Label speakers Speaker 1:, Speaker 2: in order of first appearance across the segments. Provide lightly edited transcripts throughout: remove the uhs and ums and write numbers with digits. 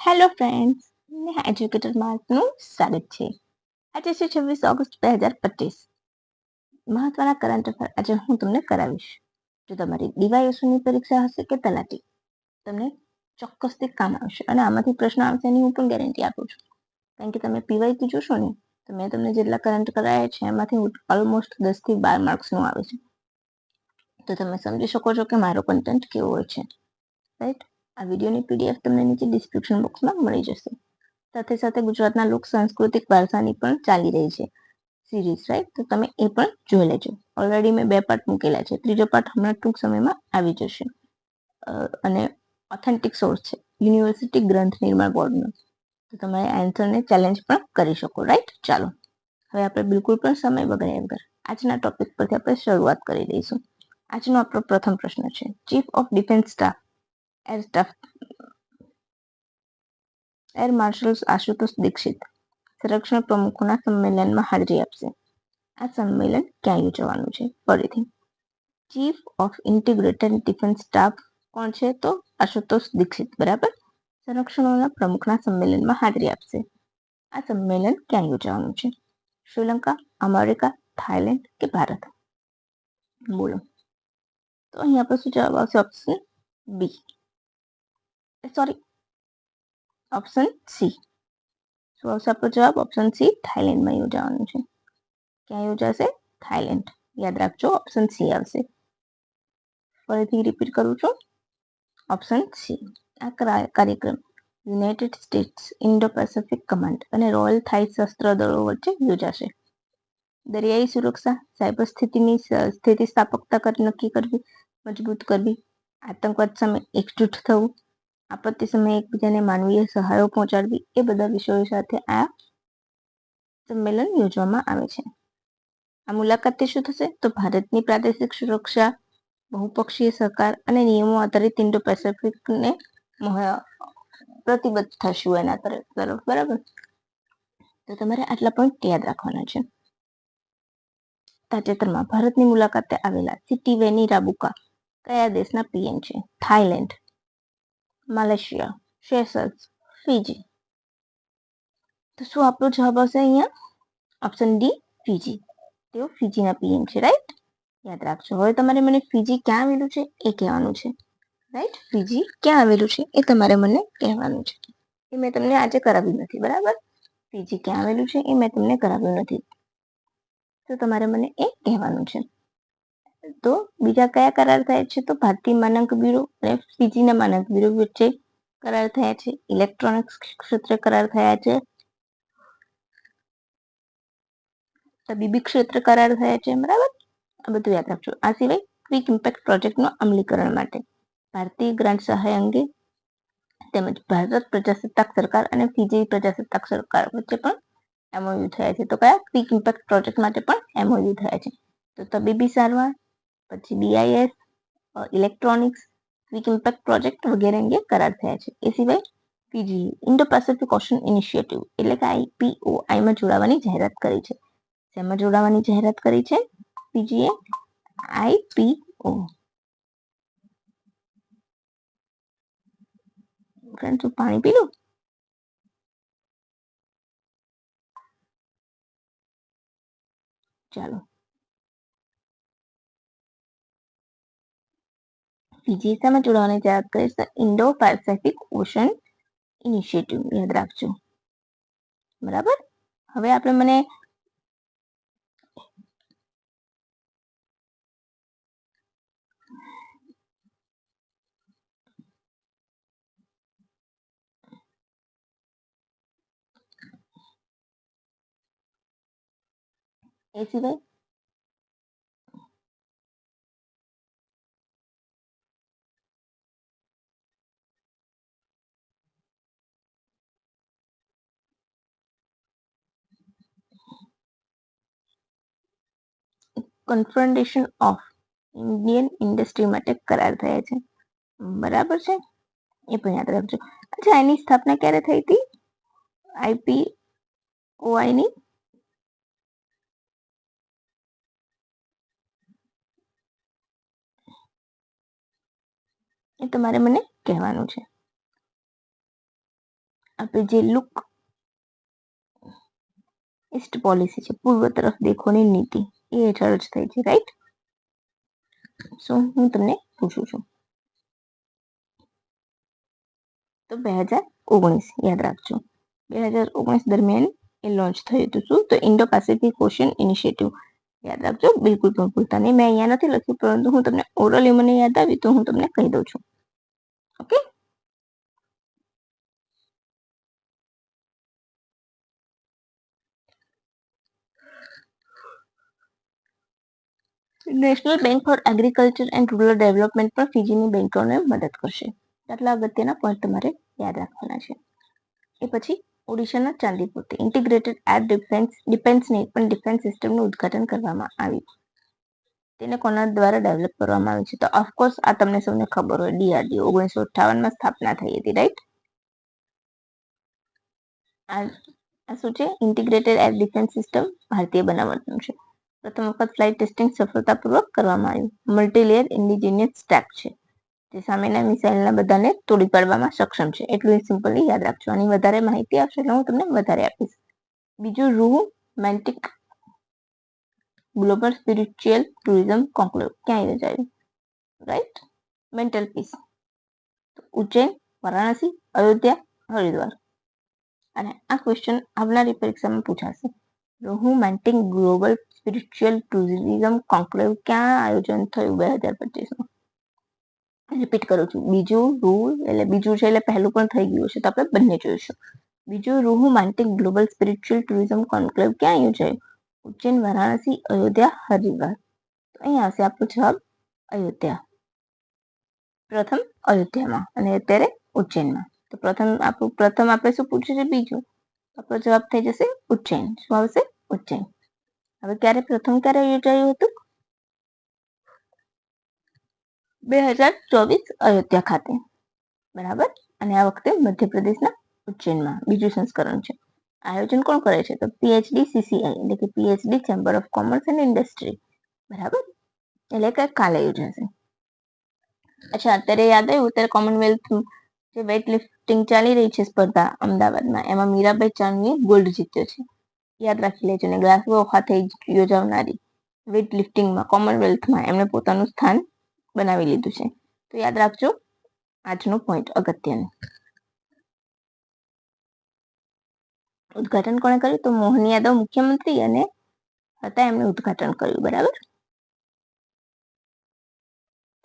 Speaker 1: Hello friends, educator માર્કનું સ્વાગત છે. આજે છે 26 ઓગસ્ટ 2025. મહત્વના કરંટ અફેર આજે હું તમને કરાવીશ. જો તમારી ડીવાયએસઓની પરીક્ષા હશે કે તલાટી, તમને ચોક્કસથી કામ આવશે અને આમાંથી પ્રશ્ન આવશે એની હું પણ ગેરંટી આપું છું. કારણ કે તમે પીવાયક્યુ જોશો ને તો મેં તમને જેટલા કરંટ કરાયા છે એમાંથી ઓલમોસ્ટ 10 થી 12 માર્ક્સનું આવે છે. તો તમે સમજી શકો છો કે મારો કન્ટેન્ટ કેવો હોય છે, રાઈટ? આ વિડીયોની પીડીએફ તમને નીચે ડિસ્ક્રિપ્શન બોક્સમાં મળી જશે. સાથે સાથે ગુજરાતના લોક સાંસ્કૃતિક વારસાની પણ ચાલી રહી છે સિરીઝ, રાઈટ? તો તમે એ પણ જોઈ લેજો. ઓલરેડી મેં 2 પાર્ટ મૂકેલા છે, ત્રીજો પાર્ટ હમણાં ટૂંક સમયમાં આવી જશે. અને ઓથેન્ટિક સોર્સ છે યુનિવર્સિટી ગ્રંથ નિર્માણ બોર્ડનો. તો તમે આન્સરને ચેલેન્જ પણ કરી શકો, રાઈટ? ચાલો, હવે આપણે બિલકુલ પણ સમય બગાડ્યા વગર આજના ટોપિક પરથી આપણે શરૂઆત કરી દઈશું. આજનો આપણો પ્રથમ પ્રશ્ન છે, chief of defence staff air marshal Ashutosh Dikshit સંરક્ષણ પ્રમુખોના સંમેલનમાં હાજરી આપશે. આ સંમેલન ક્યાં યોજવાનું છે? ફરીથી, chief of integrated defence staff કોણ છે? તો આશુતોષ દીક્ષિત, બરાબર. સંરક્ષણોના પ્રમુખના સંમેલનમાં હાજરી આપશે. આ સંમેલન ક્યાં યોજવાનું છે? શ્રીલંકા, અમેરિકા, થાઈલેન્ડ કે ભારત? બોલો. તો અહીંયા આપણે શું જવાબ આવશે? Option B, sorry, option C. શું આવશે આપણો જવાબ? ઓપ્શન સી, થાઈલેન્ડમાં યોજાવાનું છે. ક્યાં યોજાશે? થાઈલેન્ડ. યાદ રાખજો, ઓપ્શન સી આવશે. ફરીથી રિપીટ કરું છું, ઓપ્શન સી. આ કાર્યક્રમ United states Indo Pacific command અને રોયલ થાઈ સશસ્ત્ર દળો વચ્ચે યોજાશે. દરિયાઈ સુરક્ષા, સાયબર સ્થિતિની સ્થિતિસ્થાપકતા નક્કી કરવી, મજબૂત કરવી, આતંકવાદ સામે એકજૂટ થવું, આપત્તિ સમયે એકબીજાને માનવીય સહાયો પહોંચાડવી, એ બધા વિષયો સાથે આ સંમેલન યોજવામાં આવે છે. આ મુલાકાતથી શું થશે? તો ભારતની પ્રાદેશિક સુરક્ષા, બહુપક્ષીય સહકાર અને નિયમો આધારિત ઇન્ડો પેસિફિકને પ્રતિબદ્ધ થશું એના તરફ, બરાબર? તો તમારે આટલા પોઈન્ટ યાદ રાખવાના છે. તાજેતરમાં ભારતની મુલાકાતે આવેલા સિટીવેની રાબુકા કયા દેશના પીએમ છે? Thailand, Malaysia, Seychelles, Fiji. તો શું આપણો જવાબ આવશે અહીંયા? Option D, Fiji. તેઓ ફીજીના પીએમ છે, રાઈટ? યાદ રાખજો. હવે તમારે મને ફીજી ક્યાં આવેલું છે એ કહેવાનું છે, રાઈટ? ફીજી ક્યાં આવેલું છે એ તમારે મને કહેવાનું છે. એ મેં તમને આજે કરાવ્યું નથી, બરાબર? ફીજી ક્યાં આવેલું છે એ મેં તમને કરાવ્યું નથી, તો તમારે મને એ કહેવાનું છે. તો બીજા કયા કરાર થયા છે? તો ભારતીય માનક બ્યુરો અને ફીજીના માનક બ્યુરો વચ્ચે કરાર થયા છે. ઇલેક્ટ્રોનિક્સ ક્ષેત્રે કરાર થયા છે. તબીબી ક્ષેત્રે કરાર થયા છે, બરાબર? આ બધું યાદ રાખજો. આ સિવાય ક્વિક ઇમ્પેક્ટ પ્રોજેક્ટનું અમલીકરણ માટે ભારતીય ગ્રાન્ટ સહાય અંગે તેમજ ભારત પ્રજાસત્તાક સરકાર અને ફીજી પ્રજાસત્તાક સરકાર વચ્ચે પણ એમઓયુ થયા છે. તો કયા? ક્વિક ઇમ્પેક્ટ પ્રોજેક્ટ માટે પણ એમઓયુ થયા છે. તો તબીબી સારવાર, પછી BIS, electronics, quick impact project વગેરે અંગે કરાર થયા છે. એ સિવાય Fiji Indo Pacific ocean initiative એટલે કે આઈપીઓઆઈમાં જોડાવાની જાહેરાત કરી છે. શેમાં જોડાવાની જાહેરાત કરી છે? ફીજીએ આઈપીઓ. ફ્રેન્ડ, હું પાણી પી લઉં? ચાલો, ફીજી શેમાં જોડાવાની જાહેરાત કરી છે? Indo Pacific ocean initiative. યાદ રાખજો, બરાબર? હવે આપણે મને એ સિવાય કન્ફ્રન્ટેશન ઓફ ઇન્ડિયન ઇન્ડસ્ટ્રી માટે કરાર થયા છે, બરાબર છે? એ પણ યાદ રાખજો. અચ્છા, એની સ્થાપના ક્યારે થઈ હતી આઈપીઓઆઈ ની? એ તમારે મને કહેવાનું છે. આપણે જે લુક ઈસ્ટ પોલિસી છે, પૂર્વ તરફ દેખોની નીતિ, એ હેઠળ જ થઈ છે, રાઈટ? સો હું તમને પૂછું છું, તો 2019 યાદ રાખજો, 2019 દરમિયાન એ લોન્ચ થયું હતું. શું? તો ઇન્ડો પેસિફિક ઓશન ઇનિશિયેટિવ. યાદ રાખજો, બિલકુલ પણ ભૂલતા નહીં. મેં અહીંયા નથી લખ્યું, પરંતુ હું તમને ઓરલી મને યાદ આવી તો હું તમને કહી દઉં છું. Okay, national bank four agriculture and rural development પણ ફીજીની બેંકોને મદદ કરશે. આટલા અગત્યના પોઈન્ટ તમારે યાદ રાખવાના છે. એ પછી ઓડિશાના ચાંદીપુરથી ઇન્ટિગ્રેટેડ એર ડિફેન્સની પણ ડિફેન્સ સિસ્ટમનું ઉદ્ઘાટન કરવામાં આવ્યું. તેને કોના દ્વારા ડેવલપ કરવામાં આવ્યું છે? તો ઓફકોર્સ આ તમને સૌને ખબર હોય, DRDO 1958માં સ્થાપના થઈ હતી, રાઈટ? આ શું છે? ઇન્ટિગ્રેટેડ એર ડિફેન્સ સિસ્ટમ ભારતીય બનાવટનું છે. પ્રથમ વખત ફ્લાઇટ ટેસ્ટિંગ સફળતાપૂર્વક કરવામાં આવ્યું. મલ્ટીલેયર ઇન્ડિજિનિયસ સ્ટેક છે, જે સામેના મિસાઇલના બધાને તોડી પાડવામાં સક્ષમ છે. એટલું સિમ્પલી યાદ રાખજો. આની વધારે માહિતી આપશે એટલે હું તમને વધારે આપીશ. બીજું, રૂહ મેન્ટિક ગ્લોબલ સ્પિરિચ્યુઅલ ટુરિઝમ કોન્ક્લેવ ક્યાં યોજાયું? Right? Mental peace. Ujjain, Varanasi, Ayodhya, Haridwar. અને આ ક્વેશ્ચન આવનારી પરીક્ષામાં પૂછાશે. રોહુમેન્ટિક ગ્લોબલ સ્પિરિચ્યુઅલ ટુરિઝમ કોન્ક્લેવ ક્યાં આયોજન થયું 2025માં? રિપીટ કરું છું. બીજું રૂહ એટલે બીજું છે એટલે પહેલું પણ થઈ ગયું છે, તો આપણે બંને જોઈશું. બીજું, રોહુમેન્ટિક ગ્લોબલ સ્પિરિચ્યુઅલ ટુરિઝમ કોન્ક્લેવ ક્યાં યોજાયું? ઉજ્જૈન, વારાણસી, અયોધ્યા, હરિદ્વાર. તો અહીં આવશે આપણો જવાબ અયોધ્યા. પ્રથમ અયોધ્યામાં અને અત્યારે ઉજ્જૈનમાં. તો પ્રથમ આપણે શું પૂછ્યું છે? બીજું. આપણો જવાબ થઈ જશે ઉજ્જૈન. શું આવશે? ઉજ્જૈન. હવે પ્રથમ ક્યારે યોજાયું હતું? 2024 અયોધ્યા ખાતે, બરાબર. અને આ વખતે મધ્યપ્રદેશના ઉજ્જૈનમાં બીજું સંસ્કરણ છે. આયોજન કોણ કરે છે? તો PhD CCI એટલે કે PhD chamber of commerce and industry, બરાબર. એટલે કે કાલે યોજાશે. અચ્છા, અત્યારે યાદ આવ્યું, અત્યારે કોમનવેલ્થ જે વેઇટ લિફ્ટિંગ ચાલી રહી છે સ્પર્ધા અમદાવાદમાં, એમાં મીરાબાઈ ચાનુએ ગોલ્ડ જીત્યો છે. યાદ રાખી લેજો. ને ગ્લાસગો ખાતે યોજાનારી વેઇટ લિફ્ટિંગમાં કોમનવેલ્થમાં એમણે પોતાનું સ્થાન બનાવી લીધું છે. તો યાદ રાખજો આજનો પોઈન્ટ અગત્યનો. ઉદ્ઘાટન કોણે કર્યું? તો મોહન યાદવ મુખ્યમંત્રી અને હતા, એમણે ઉદ્ઘાટન કર્યું, બરાબર.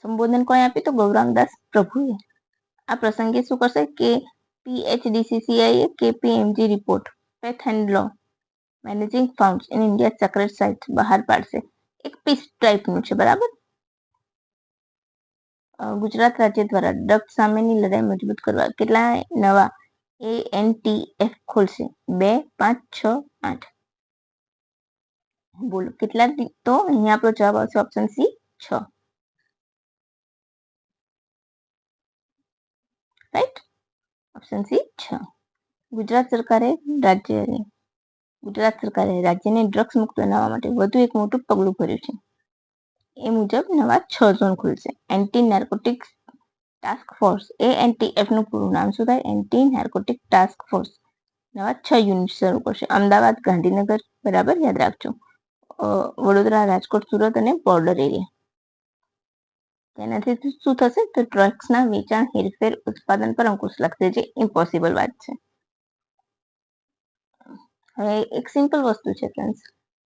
Speaker 1: સંબોધન કોણે આપ્યું? તો ગૌરાંગદાસ પ્રભુએ. આ પ્રસંગે શું કરશે કે PHDCCI KPMG report faith and law managing funds in India sacred site બહાર પાડશે. એક પીસ ટાઈપનું છે, બરાબર. ગુજરાત રાજ્ય દ્વારા ડ્રગ્સ સામેની લડાઈ મજબૂત કરવા કેટલા નવા ANTF ખોલશે? 2, 5, 6, 8. બોલો કેટલા? તો અહીંયા આપણો જવાબ આવશે option C, 6. Right? Option C, 6. Gujarat સરકારે રાજ્યને ડ્રગ્સ મુક્ત બનાવવા માટે વધુ એક મોટું પગલું ભર્યું છે. એ મુજબ નવા 6 ઝોન ખુલશે. Anti narcotics task force, ANTF નું પૂરું નામ શું થાય? Anti narcotic task force. નવા 6 યુનિટ શરૂ કરશે. અમદાવાદ, ગાંધીનગર, બરાબર, યાદ રાખજો. વડોદરા, રાજકોટ, સુરત અને બોર્ડર એરિયા. તેનાથી શું થશે? તો ડ્રગ્સના વેચાણ, હેરફેર, ઉત્પાદન પર અંકુશ લાગશે, જે ઇમ્પોસિબલ વાત છે. હવે એક સિમ્પલ વસ્તુ છે ફ્રેન્ડ્સ,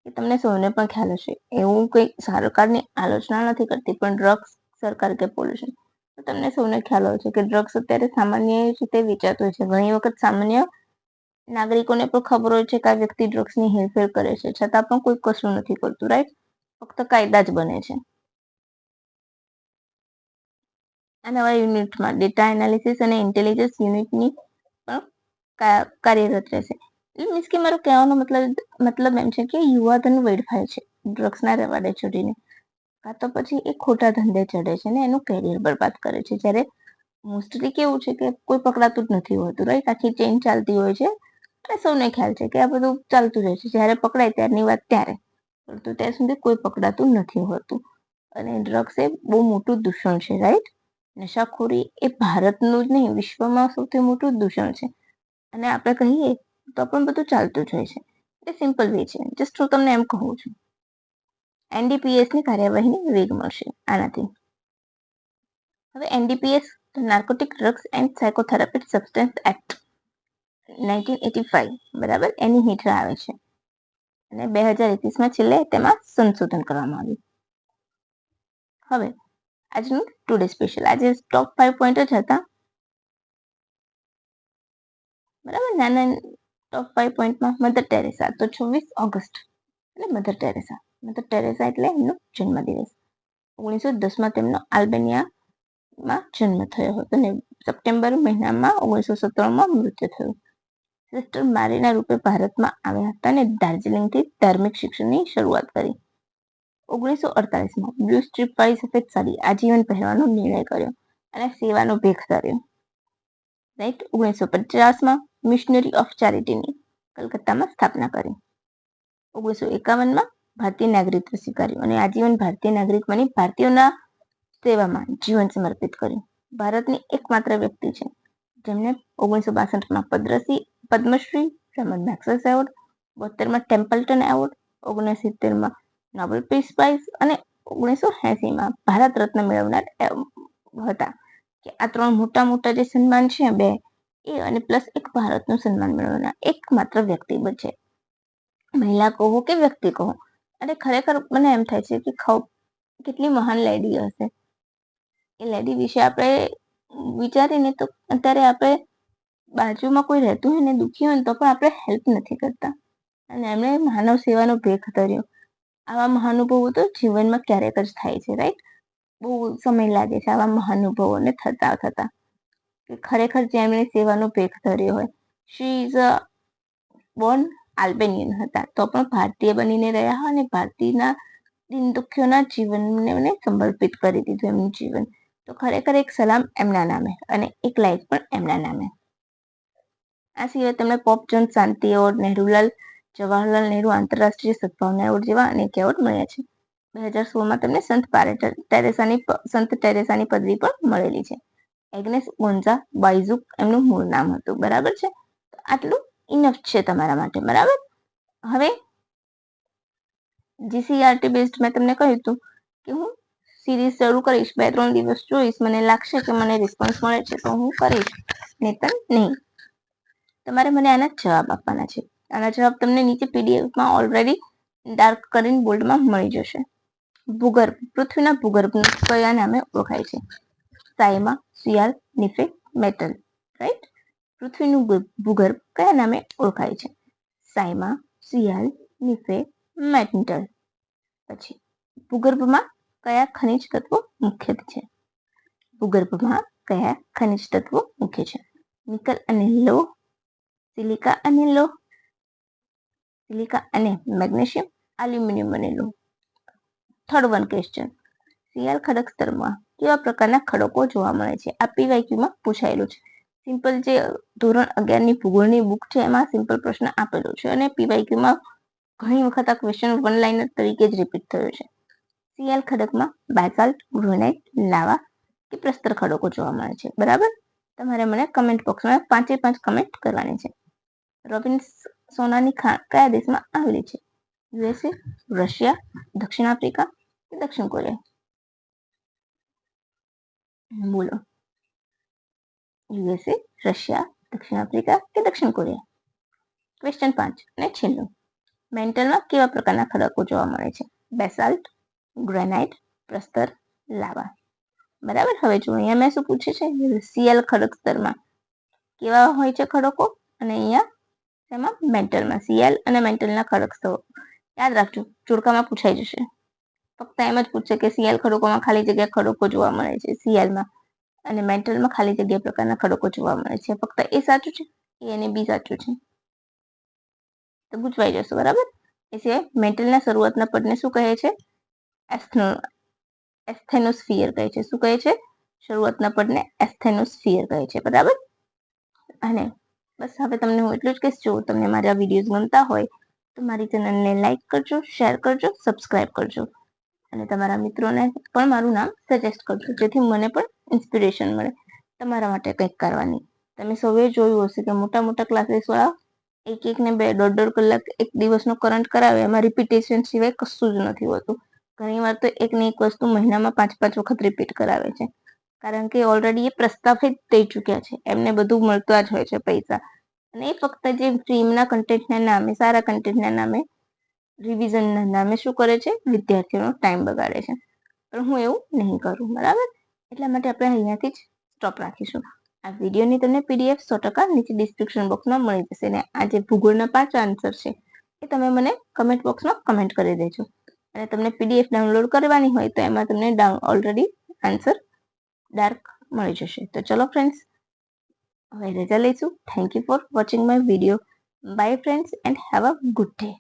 Speaker 1: કે તમને સૌને પણ ખ્યાલ હશે, એવું કંઈ સરકારની આલોચના નથી કરતી, પણ ડ્રગ્સ સરકાર કે પોલ્યુશન, તો તમને સૌને ખ્યાલ હોય છે કે ડ્રગ્સ અત્યારે સામાન્ય રીતે વેચાતો હોય છે. ઘણી વખત સામાન્ય નાગરિકોને પણ ખબર હોય છે કે આ વ્યક્તિ ડ્રગ્સની હેરફેર કરે છે, છતાં પણ કોઈ કશું નથી કરતું, રાઈટ? ફક્ત કાયદા જ બને છે. આ નવા યુનિટમાં ડેટા એનાલિસિસ અને ઇન્ટેલિજન્સ યુનિટની પણ કાર્યરત રહેશે. મીન્સ કે મારો કહેવાનો મતલબ એમ છે કે યુવાધન વેડફાય છે ડ્રગ્સના રવાડે ચડીને, કાં તો પછી એ ખોટા ધંધે ચડે છે ને એનું કેરિયર બરબાદ કરે છે. જ્યારે મોસ્ટલી કેવું છે કે કોઈ પકડાતું જ નથી હોતું, રાઈટ? આખી ચેઇન ચાલતી હોય છે અને સૌને ખ્યાલ છે કે આ બધું ચાલતું રહે છે. જ્યારે પકડાય ત્યારની વાત ત્યારે, પરંતુ ત્યાં સુધી કોઈ પકડાતું નથી હોતું. અને ડ્રગ્સ એ બહુ મોટું દૂષણ છે, રાઈટ? નશાખોરી એ ભારતનું જ નહીં, વિશ્વમાં સૌથી મોટું દૂષણ છે. અને આપણે કહીએ તો પણ બધું ચાલતું જ હોય છે. એ સિમ્પલ વે છે. જસ્ટ હું તમને એમ કહું છું. એનડીપીએસની કાર્યવાહીને વેગ મળશે આનાથી. હવે NDPS narcotic drugs and psychotropic substance act 1985 બરાબર એની હેઠળ આવે છે અને 2021માં છેલ્લે તેમાં સંશોધન કરવામાં આવ્યું. હવે આજનું ટુડે સ્પેશિયલ, આજે ટોપ 5 પોઈન્ટ જ હતા બરાબર. નાના ટોપ 5 પોઈન્ટમાં મધર ટેરેસા, તો 26 ઓગસ્ટ એટલે મધર ટેરેસા એટલે એમનો જન્મદિવસ. 1910માં તેમનો આલ્બેનિયામાં જન્મ થયો હતો અને સપ્ટેમ્બર મહિનામાં 1917માં મૃત્યુ થયું. સિસ્ટર મારીના રૂપે ભારતમાં આવ્યા હતા અને દાર્જિલિંગથી ધાર્મિક શિક્ષણની શરૂઆત કરી. 1948માં બ્લુ સ્ટ્રીપ વાળી સફેદ સાડી આજીવન પહેરવાનો નિર્ણય કર્યો અને સેવાનો ભેખ ધર્યો. રાઈટ. 1950માં મિશનરી ઓફ ચેરિટીની કલકત્તામાં સ્થાપના કરી. 1951માં ભારતીય નાગરિકત્વ સ્વીકાર્યું અને આજીવન ભારતીય નાગરિક બની ભારતીયોના સેવામાં જીવન સમર્પિત કર્યું. ભારતની એકમાત્ર વ્યક્તિ છે જેમને 1962માં પદ્મશ્રી, રેમન્ડ મેક્સવેલ એવોર્ડ, 72માં ટેમ્પલ્ટન એવોર્ડ, 1970માં નોબેલ પીસ પ્રાઇઝ અને 1980માં ભારત રત્ન મેળવનાર હતા. કે આ 3 મોટા જે સન્માન છે બે એ અને પ્લસ એક ભારતનું સન્માન મેળવનાર એકમાત્ર વ્યક્તિ છે. મહિલા કહો કે વ્યક્તિ કહો, અને ખરેખર મને એમ થાય છે કે કેટલી મહાન લેડી હશે. એ લેડી વિશે આપણે વિચારીને તો અત્યારે આપણે બાજુમાં કોઈ રહેતું હોય ને દુઃખી હોય ને તો પણ આપણે હેલ્પ નથી કરતા, અને એમણે માનવ સેવાનો ભેખ ધર્યો. આવા મહાનુભાવો તો જીવનમાં ક્યારેક જ થાય છે. રાઈટ. બહુ સમય લાગે છે આવા મહાનુભાવોને થતા કે ખરેખર જેમણે સેવાનો ભેખ ધર્યો હોય. શી ઇઝ અ બોર્ન આલ્બેનિયન હતા તો પણ ભારતીય બનીને રહ્યા અને ભારતીયના દિન દુખ્યોના જીવનને સમર્પિત કરી દીધું એમનું જીવન. તો ખરેખર એક સલામ એમના નામે અને એક લાઈક પણ એમના નામે. આ સિવાય તેમને પોપ જોન શાંતિ એવોર્ડ, નહેરુલાલ જવાહરલાલ નહેરુ આંતરરાષ્ટ્રીય સદભાવના એવોર્ડ જેવા અનેક એવોર્ડ મળ્યા છે. 2016માં તેમને સંત ટેરેસાની પદવી પણ મળેલી છે. એગ્નેસ ગોન્ઝા બાઇઝુક એમનું મૂળ નામ હતું. બરાબર છે. આટલું ઇનફ છે તમારા માટે. બરાબર. હવે જીસીઆરટી બેઝડ મેં તમને કહ્યું હતું કે હું સિરીઝ શરૂ કરીશ, 2-3 દિવસ જોઈશ, મને લાગશે કે મને રિસ્પોન્સ મળે છે તો હું કરીશ, નહીતર નહીં. તમારે મને આના જવાબ આપવાના છે. આના જવાબ તમને નીચે પીડીએફમાં ઓલરેડી ડાર્ક કરીને બોલ્ડમાં મળી જશે. ભૂગર્ભ, પૃથ્વીના ભૂગર્ભ કયા નામે ઓળખાય છે? સાયમા, સિયાલ, નિફે, મેટલ. રાઈટ. પૃથ્વીનું ભૂગર્ભ કયા નામે ઓળખાય છે? સાયમા, સિયાલ, નિફે, મેટલ. પછી ભૂગર્ભમાં કયા ખનિજ તત્વો મુખ્ય છે? ભૂગર્ભમાં કયા ખનિજ તત્વો મુખ્ય છે? નિકલ અને લોહ, સિલિકા અને લોહ, સિલિકા અને મેગ્નેશિયમ, એલ્યુમિનિયમ અને લોહ. થર્ડ વન ક્વેશ્ચન, સિયાલ ખડક સ્તરમાં કેવા પ્રકારના ખડકો જોવા મળે છે? આ પીવાયક્યુમાં પૂછાયેલું છે. સિમ્પલ જે ધોરણ 11ની ભૂગોળની બુક છે એમાં સિમ્પલ પ્રશ્ન આપેલો છે અને પીવાયક્યુમાં ઘણી વખત આ ક્વેશ્ચન વન લાઇનર તરીકે જ રિપીટ થયો છે. સિયાલ ખડકમાં બાસાલ્ટ, ગ્રેનાઇટ, લાવા કે પ્રસ્તર ખડકો જોવા મળે છે. બરાબર. તમારે મને કમેન્ટ બોક્સમાં 5 કમેન્ટ કરવાની છે. રોબિન્સ સોનાની ખાણ કયા દેશમાં આવેલી છે? યુએસએ, રશિયા, દક્ષિણ આફ્રિકા કે દક્ષિણ કોરિયા? બોલો. યુએસએ, રશિયા, દક્ષિણ આફ્રિકા કે દક્ષિણ કોરિયા? ક્વેશ્ચન 5 અને છેલ્લું, મેન્ટલમાં કેવા પ્રકારના ખડકો જોવા મળે છે? બેસાલ્ટ, ગ્રેનાઇટ, પ્રસ્તર, લાવા. બરાબર. હવે જો અહીંયા મેં શું પૂછ્યું છે? સિયાલ ખડક સ્તરમાં કેવા હોય છે ખડકો, અને અહીંયા તેમાં મેન્ટલમાં સિયાલ અને મેન્ટલના ખડક સ્તરો. યાદ રાખજો, જોડકામાં પૂછાઈ જશે. ફક્ત એમ જ પૂછશે કે સિયાલ ખડકોમાં ખાલી જગ્યા ખડકો જોવા મળે છે સિયાલમાં, અને મેન્ટલમાં ખાલી જગ્યા પ્રકારના ખડકો જોવા મળે છે. ફક્ત એ સાચું છે, એ અને બી સાચું છે, તો ગૂંચવાઈ જશો. બરાબર. એ સિવાય મેન્ટલના શરૂઆતના પદને શું કહે છે? એસ્થેનોસ્ફિયર કહે છે. શું કહે છે? શરૂઆતના પદને એસ્થેનોસ્ફિયર કહે છે. બરાબર. અને બસ હવે તમને હું એટલું જ કહીશ, જો તમને મારા વિડીયોઝ ગમતા હોય તો મારી ચેનલને લાઈક કરજો, શેર કરજો, સબસ્ક્રાઇબ કરજો, અને તમારા મિત્રોને પણ મારું નામ સજેસ્ટ કરજો, જેથી મને પણ ઇન્સ્પિરેશન મળે તમારા માટે કંઈક કરવાની. તમે સૌએ જોયું હશે કે મોટા મોટા ક્લાસીસવાળા એક ને 2.5 કલાક એક દિવસનો કરંટ કરાવે, એમાં રિપીટેશન સિવાય કશું જ નથી હોતું. ઘણીવાર તો એકને એક વસ્તુ મહિનામાં 5 વખત રિપીટ કરાવે છે, કારણ કે ઓલરેડી એ પ્રસ્થાપિત થઈ ચૂક્યા છે, એમને બધું મળતા જ હોય છે પૈસા, અને એ ફક્ત જે ફિલ્મના કન્ટેન્ટના નામે, સારા કન્ટેન્ટના નામે, રિવિઝનના નામે શું કરે છે, વિદ્યાર્થીઓનો ટાઈમ બગાડે છે. પણ હું એવું નહીં કરું, બરાબર? એટલા માટે આપણે અહીંયાથી જ સ્ટોપ રાખીશું. આ વિડીયોની તમને PDF 100% નીચે ડિસ્ક્રિપ્શન બોક્સમાં મળી જશે. અને આ જે ભૂગોળના 5 આન્સર છે એ તમે મને કમેન્ટ બોક્સમાં કમેન્ટ કરી દેજો. અને તમને PDF ડાઉનલોડ કરવાની હોય તો એમાં તમને ઓલરેડી આન્સર ડાર્ક મળી જશે. તો ચલો ફ્રેન્ડ્સ, હવે રજા લઈશું. Thank you for watching my video. By friends and have a good day.